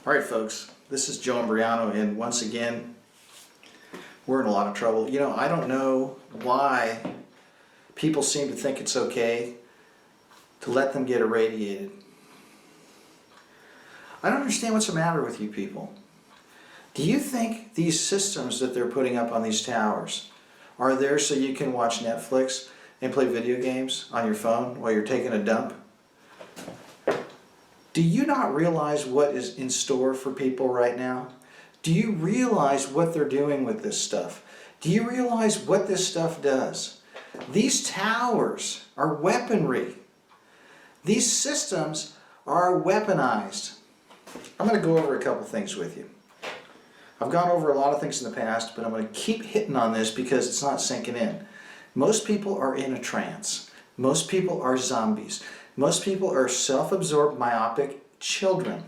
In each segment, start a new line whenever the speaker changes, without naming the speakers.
Alright folks, this is 𝗣𝗢𝗟𝗦𝗬, and once again we're in a lot of trouble. You know, I don't know why people seem to think it's okay to let them get irradiated. I don't understand what's the matter with you people. Do you think these systems that they're putting up on these towers are there so you can watch Netflix and play video games on your phone while you're taking a dump? Do you not realize what is in store for people right now? Do you realize what they're doing with this stuff? Do you realize what this stuff does? These towers are weaponry. These systems are weaponized. I'm going to go over a couple things with you. I've gone over a lot of things in the past, but I'm going to keep hitting on this because it's not sinking in. Most people are in a trance. Most people are zombies. Most people are self-absorbed, myopic children,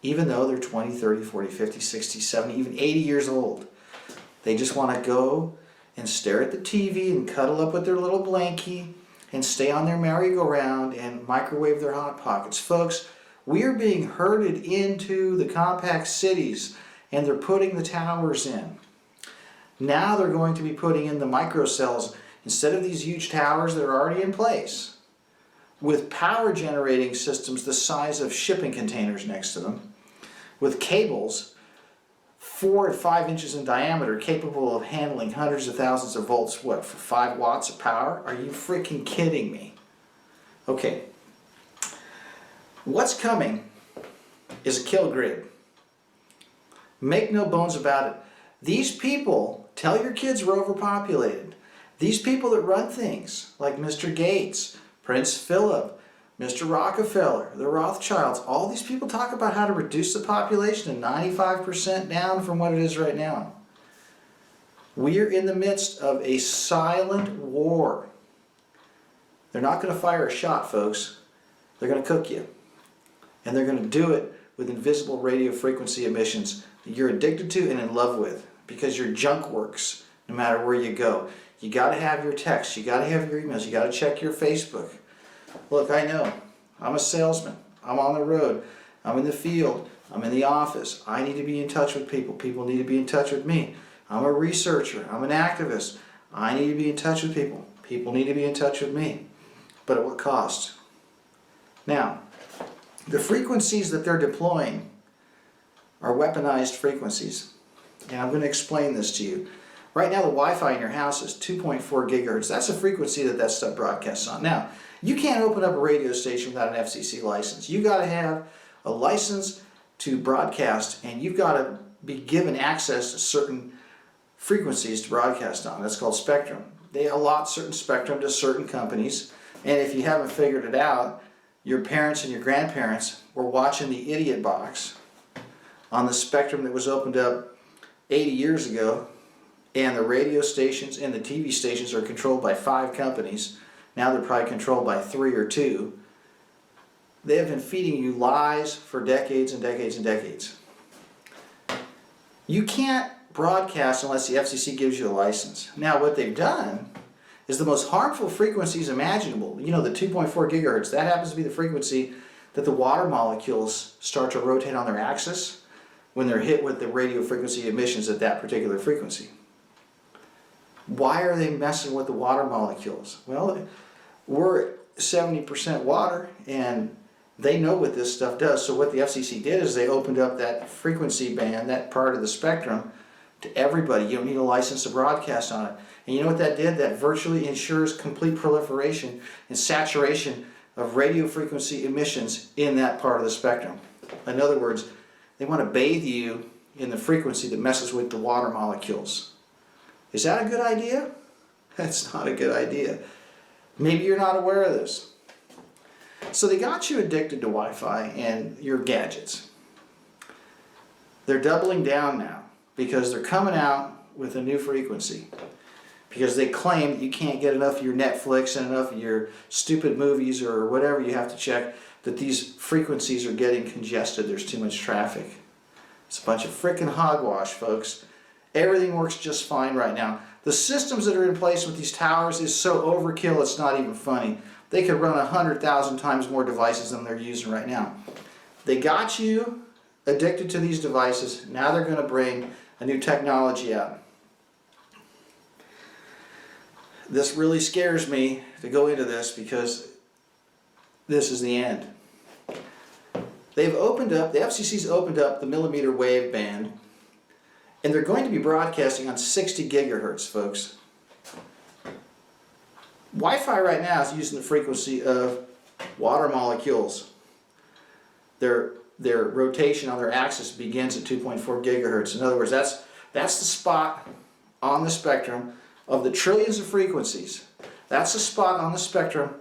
even though they're 20, 30, 40, 50, 60, 70, even 80 years old. They just want to go and stare at the TV and cuddle up with their little blankie and stay on their merry-go-round and microwave their Hot Pockets. Folks, we are being herded into the compact cities, and they're putting the towers in. Now they're going to be putting in the microcells instead of these huge towers that are already in place, with power generating systems the size of shipping containers next to them, with cables 4 to 5 inches in diameter capable of handling hundreds of thousands of volts, what, for 5 watts of power? Are you freaking kidding me? Okay, what's coming is a kill grid. Make no bones about it. These people, tell your kids we're overpopulated. These people that run things like Mr. Gates, Prince Philip, Mr. Rockefeller, the Rothschilds, all these people talk about how to reduce the population to 95% down from what it is right now. We are in the midst of a silent war. They're not going to fire a shot, folks. They're going to cook you. And they're going to do it with invisible radio frequency emissions that you're addicted to and in love with, because your junk works no matter where you go. You got to have your texts, you got to have your emails, you got to check your Facebook. Look, I know, I'm a salesman, I'm on the road, I'm in the field, I'm in the office. I need to be in touch with people, people need to be in touch with me. I'm a researcher, I'm an activist, I need to be in touch with people, people need to be in touch with me. But at what cost? Now, the frequencies that they're deploying are weaponized frequencies. And I'm going to explain this to you. Right now the Wi-Fi in your house is 2.4 gigahertz. That's the frequency that stuff broadcasts on. Now, you can't open up a radio station without an FCC license. You got to have a license to broadcast, and you've got to be given access to certain frequencies to broadcast on. That's called spectrum. They allot certain spectrum to certain companies, and if you haven't figured it out, your parents and your grandparents were watching the idiot box on the spectrum that was opened up 80 years ago, and the radio stations and the TV stations are controlled by 5 companies. Now they're probably controlled by 3 or 2. They have been feeding you lies for decades and decades and decades. You can't broadcast unless the FCC gives you a license. Now what they've done is the most harmful frequencies imaginable. You know, the 2.4 gigahertz, that happens to be the frequency that the water molecules start to rotate on their axis when they're hit with the radio frequency emissions at that particular frequency. Why are they messing with the water molecules? Well, we're 70% water, and they know what this stuff does. So what the FCC did is they opened up that frequency band, that part of the spectrum, to everybody. You don't need a license to broadcast on it. And you know what that did? That virtually ensures complete proliferation and saturation of radio frequency emissions in that part of the spectrum. In other words, they want to bathe you in the frequency that messes with the water molecules. Is that a good idea? That's not a good idea. Maybe you're not aware of this. So they got you addicted to Wi-Fi and your gadgets. They're doubling down now because they're coming out with a new frequency. Because they claim that you can't get enough of your Netflix and enough of your stupid movies or whatever you have to check, that these frequencies are getting congested. There's too much traffic. It's a bunch of frickin' hogwash, folks. Everything works just fine right now. The systems that are in place with these towers is so overkill it's not even funny. They could run 100,000 times more devices than they're using right now. They got you addicted to these devices. Now they're going to bring a new technology out. This really scares me to go into this because this is the end. They've opened up, the FCC's opened up the millimeter wave band, and they're going to be broadcasting on 60 gigahertz, folks. Wi-Fi right now is using the frequency of water molecules. Their rotation on their axis begins at 2.4 gigahertz. In other words, that's the spot on the spectrum of the trillions of frequencies. That's the spot on the spectrum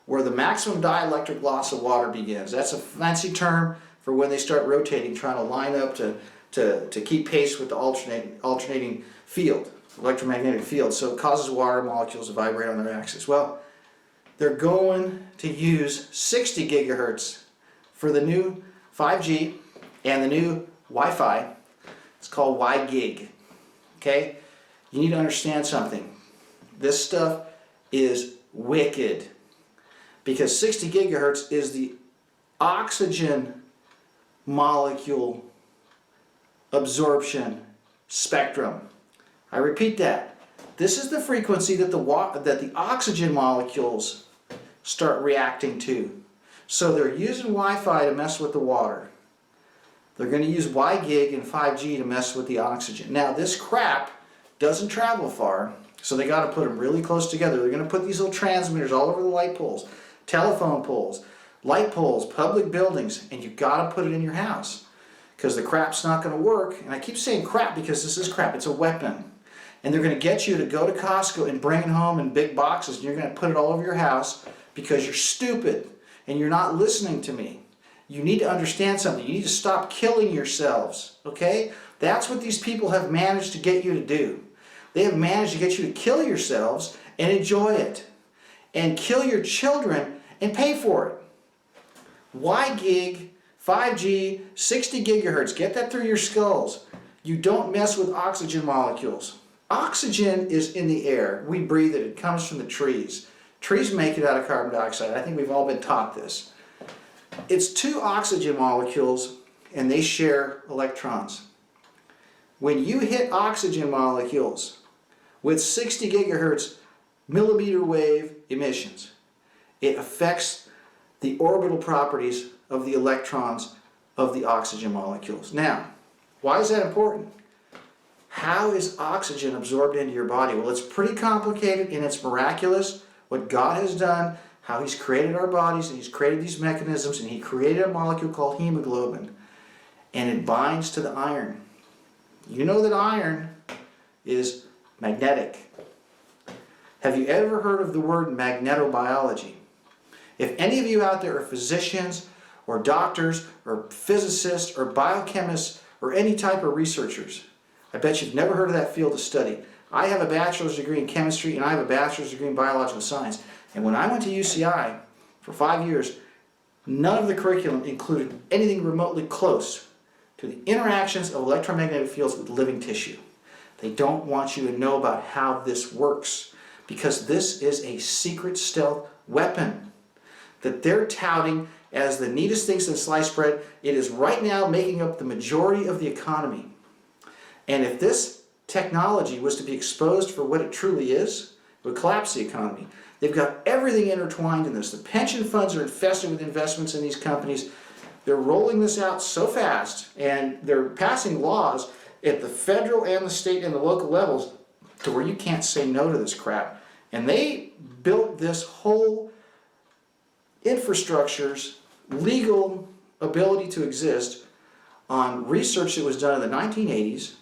where the maximum dielectric loss of water begins. That's a fancy term for when they start rotating, trying to line up to keep pace with the alternating field, electromagnetic field. So it causes water molecules to vibrate on their axis. Well, they're going to use 60 gigahertz for the new 5G and the new Wi-Fi. It's called WiGig. Okay? You need to understand something. This stuff is wicked, because 60 gigahertz is the oxygen molecule absorption spectrum. I repeat that. This is the frequency that the oxygen molecules start reacting to. So they're using Wi-Fi to mess with the water. They're going to use WiGig and 5G to mess with the oxygen. Now this crap doesn't travel far, so they got to put them really close together. They're going to put these little transmitters all over the light poles, telephone poles, light poles, public buildings, and you've got to put it in your house, because the crap's not going to work. And I keep saying crap because this is crap. It's a weapon. And they're going to get you to go to Costco and bring it home in big boxes, and you're going to put it all over your house because you're stupid and you're not listening to me. You need to understand something. You need to stop killing yourselves, okay? That's what these people have managed to get you to do. They have managed to get you to kill yourselves and enjoy it, and kill your children and pay for it. WiGig, 5G, 60 gigahertz. Get that through your skulls. You don't mess with oxygen molecules. Oxygen is in the air. We breathe it. It comes from the trees. Trees make it out of carbon dioxide. I think we've all been taught this. It's two oxygen molecules, and they share electrons. When you hit oxygen molecules with 60 gigahertz millimeter wave emissions, it affects the orbital properties of the electrons of the oxygen molecules. Now, why is that important? How is oxygen absorbed into your body? Well, it's pretty complicated, and it's miraculous what God has done, how He's created our bodies, and He's created these mechanisms, and He created a molecule called hemoglobin, and it binds to the iron. You know that iron is magnetic. Have you ever heard of the word magnetobiology? If any of you out there are physicians or doctors or physicists or biochemists or any type of researchers, I bet you've never heard of that field of study. I have a bachelor's degree in chemistry, and I have a bachelor's degree in biological science. And when I went to UCI for 5 years, none of the curriculum included anything remotely close to the interactions of electromagnetic fields with living tissue. They don't want you to know about how this works, because this is a secret stealth weapon that they're touting as the neatest thing since sliced bread. It is right now making up the majority of the economy. And if this technology was to be exposed for what it truly is, it would collapse the economy. They've got everything intertwined in this. The pension funds are infested with investments in these companies. They're rolling this out so fast, and they're passing laws at the federal and the state and the local levels to where you can't say no to this crap. And they built this whole infrastructure's legal ability to exist on research that was done in the 1980s,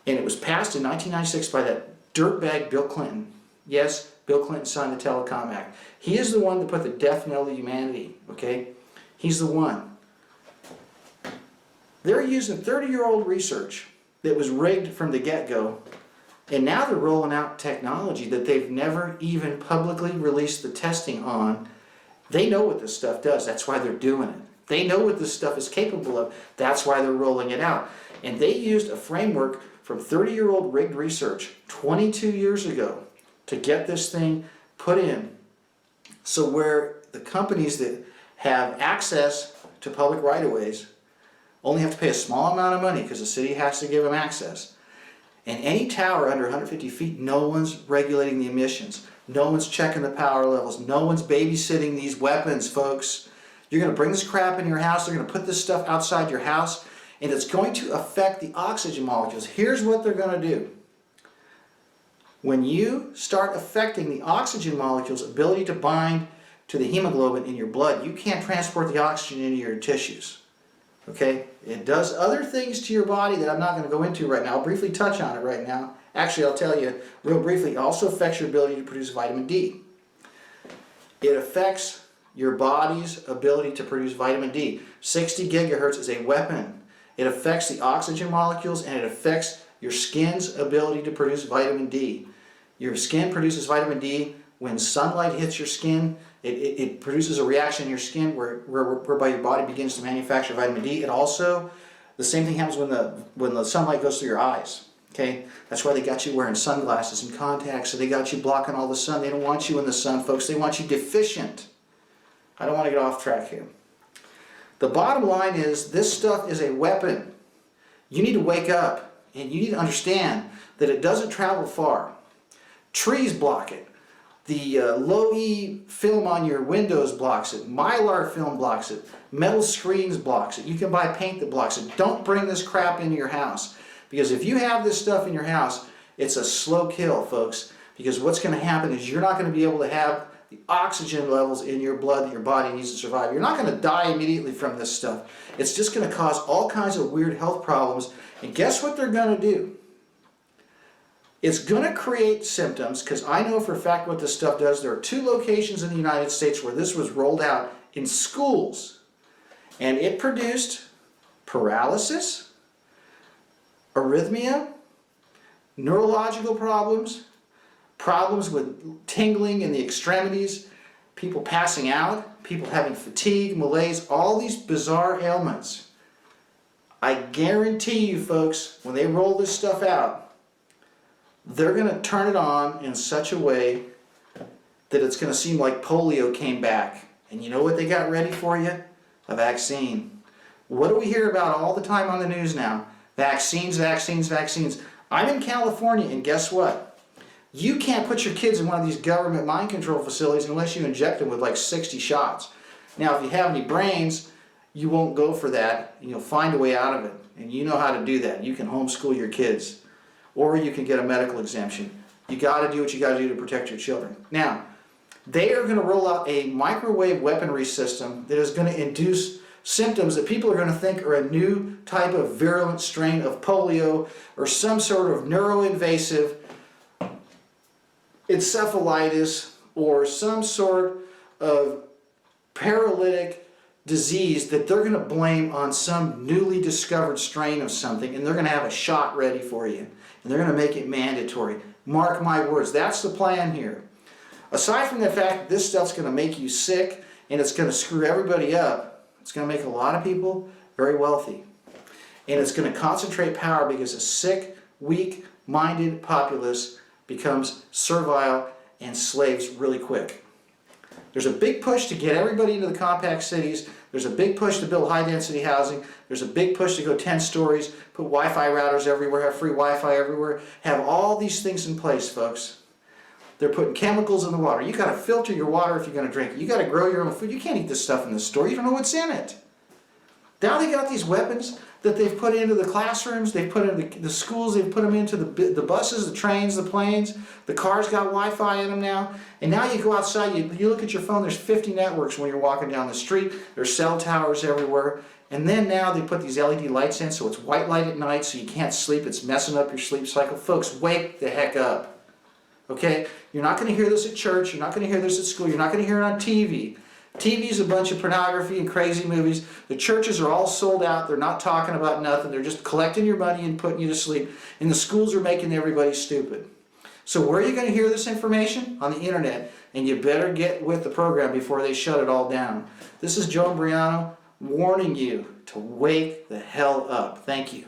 and it was passed in 1996 by that dirtbag Bill Clinton. Yes, Bill Clinton signed the Telecom Act. He is the one that put the death knell to humanity, okay? He's the one. They're using 30-year-old research that was rigged from the get-go, and now they're rolling out technology that they've never even publicly released the testing on. They know what this stuff does. That's why they're doing it. They know what this stuff is capable of. That's why they're rolling it out. And they used a framework from 30-year-old rigged research 22 years ago to get this thing put in. So where the companies that have access to public right-of-ways only have to pay a small amount of money because the city has to give them access. And any tower under 150 feet, no one's regulating the emissions. No one's checking the power levels. No one's babysitting these weapons, folks. You're going to bring this crap in your house. They're going to put this stuff outside your house, and it's going to affect the oxygen molecules. Here's what they're going to do. When you start affecting the oxygen molecules' ability to bind to the hemoglobin in your blood, you can't transport the oxygen into your tissues. Okay? It does other things to your body that I'm not going to go into right now. I'll briefly touch on it right now. Actually, I'll tell you real briefly. It also affects your ability to produce vitamin D. It affects your body's ability to produce vitamin D. 60 gigahertz is a weapon. It affects the oxygen molecules, and it affects your skin's ability to produce vitamin D. Your skin produces vitamin D when sunlight hits your skin. It produces a reaction in your skin whereby your body begins to manufacture vitamin D. It also, the same thing happens when the sunlight goes through your eyes. Okay, that's why they got you wearing sunglasses and contacts. So they got you blocking all the sun. They don't want you in the sun, folks. They want you deficient. I don't want to get off track here. The bottom line is this stuff is a weapon. You need to wake up, and you need to understand that it doesn't travel far. Trees block it. The low-E film on your windows blocks it. Mylar film blocks it. Metal screens blocks it. You can buy paint that blocks it. Don't bring this crap into your house. Because if you have this stuff in your house, it's a slow kill, folks. Because what's going to happen is you're not going to be able to have the oxygen levels in your blood that your body needs to survive. You're not going to die immediately from this stuff. It's just going to cause all kinds of weird health problems. And guess what they're going to do? It's going to create symptoms, because I know for a fact what this stuff does. There are 2 locations in the United States where this was rolled out in schools. And it produced paralysis, arrhythmia, neurological problems, problems with tingling in the extremities, people passing out, people having fatigue, malaise, all these bizarre ailments. I guarantee you, folks, when they roll this stuff out, they're going to turn it on in such a way that it's going to seem like polio came back. And you know what they got ready for you? A vaccine. What do we hear about all the time on the news now? Vaccines, vaccines, vaccines. I'm in California, and guess what? You can't put your kids in one of these government mind control facilities unless you inject them with like 60 shots. Now, if you have any brains, you won't go for that. You'll find a way out of it. And you know how to do that. You can homeschool your kids. Or you can get a medical exemption. You got to do what you got to do to protect your children. Now, they are going to roll out a microwave weaponry system that is going to induce symptoms that people are going to think are a new type of virulent strain of polio or some sort of neuroinvasive encephalitis or some sort of paralytic disease that they're going to blame on some newly discovered strain of something, and they're going to have a shot ready for you. And they're going to make it mandatory. Mark my words, that's the plan here. Aside from the fact that this stuff's going to make you sick and it's going to screw everybody up, it's going to make a lot of people very wealthy. And it's going to concentrate power because a sick, weak-minded populace becomes servile and slaves really quick. There's a big push to get everybody into the compact cities. There's a big push to build high-density housing. There's a big push to go 10 stories, put Wi-Fi routers everywhere, have free Wi-Fi everywhere, have all these things in place, folks. They're putting chemicals in the water. You got to filter your water if you're going to drink it. You got to grow your own food. You can't eat this stuff in the store. You don't know what's in it. Now they got these weapons that they've put into the classrooms, they've put into the schools, they've put them into the buses, the trains, the planes. The cars got Wi-Fi in them now. And now you go outside, you look at your phone, there's 50 networks when you're walking down the street. There's cell towers everywhere. And then now they put these LED lights in so it's white light at night so you can't sleep. It's messing up your sleep cycle. Folks, wake the heck up. Okay? You're not going to hear this at church. You're not going to hear this at school. You're not going to hear it on TV. TV's a bunch of pornography and crazy movies. The churches are all sold out. They're not talking about nothing. They're just collecting your money and putting you to sleep. And the schools are making everybody stupid. So where are you going to hear this information? On the internet. And you better get with the program before they shut it all down. This is Joe 𝗡𝗣𝗟 warning you to wake the hell up. Thank you.